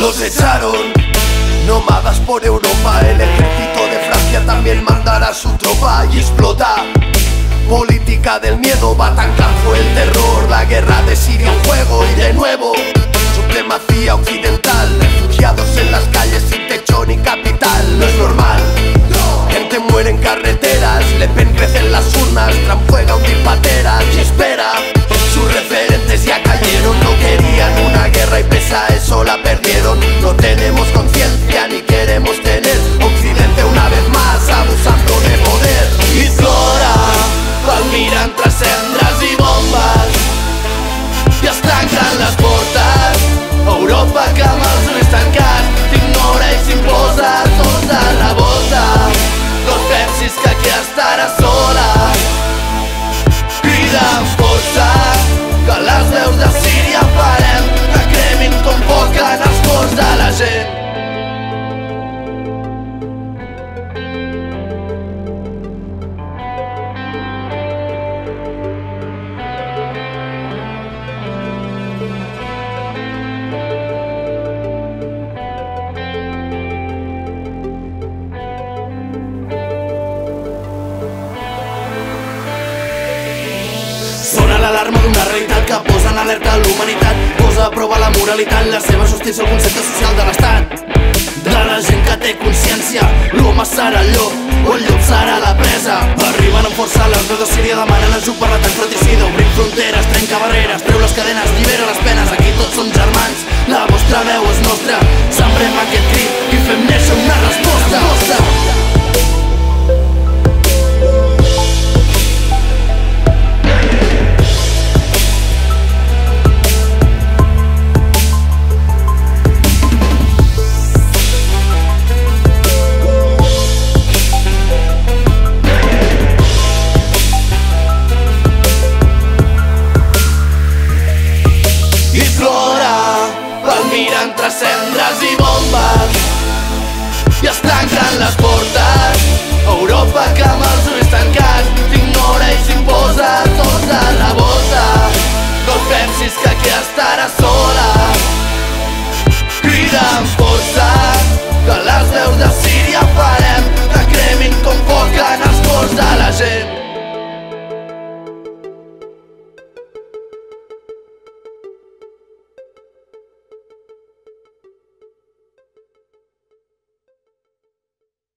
Los echaron nómadas por Europa. El ejército de Francia también mandará su tropa y explota. Política del miedo, Bataclan fue el terror. La guerra de Siria un juego y de nuevo supremacía occidental. Refugiados en las calles sin techo ni capital. No es normal, gente muere en carreteras. Le Pen crece en las urnas, Trump juega a hundir pateras y espera. Sus referentes ya cayeron, no querían una guerra y pese a eso la perdieron. No tenemos conciencia ni queremos tener. Occidente una vez más abusando de poder. I plora quan miren entre cendres i bombes i es tanquen les portes. Europa que amb els ulls tancats t'ignora i s'imposa tota revolta. No et pensis que aquí estaràs sola. Crida amb força que les veus de Síria farem que cremin com foc en els cors de la gent. Sona l'alarma d'una realitat que posa en alerta l'humanitat, posa a prova la moralitat, la seva justícia, el concepte social de l'estat. De la gent que té consciència, l'home serà el llop o el llop serà la presa. Arriben amb força les veus de Síria, demanen ajut per l'atac fratricida. Obrim fronteres, trenca barreres, treu les cadenes, llibera les penes. Aquí tots som germans, la vostra veu és nostra. Sembrem aquest crit i fem néixer una resposta. Mira entre cendres i bombes i es tanquen les portes. Europa que amb els ulls tancats t'ignora i s'imposa tota revolta. No et pensis que aquí estaràs sola. Crida amb força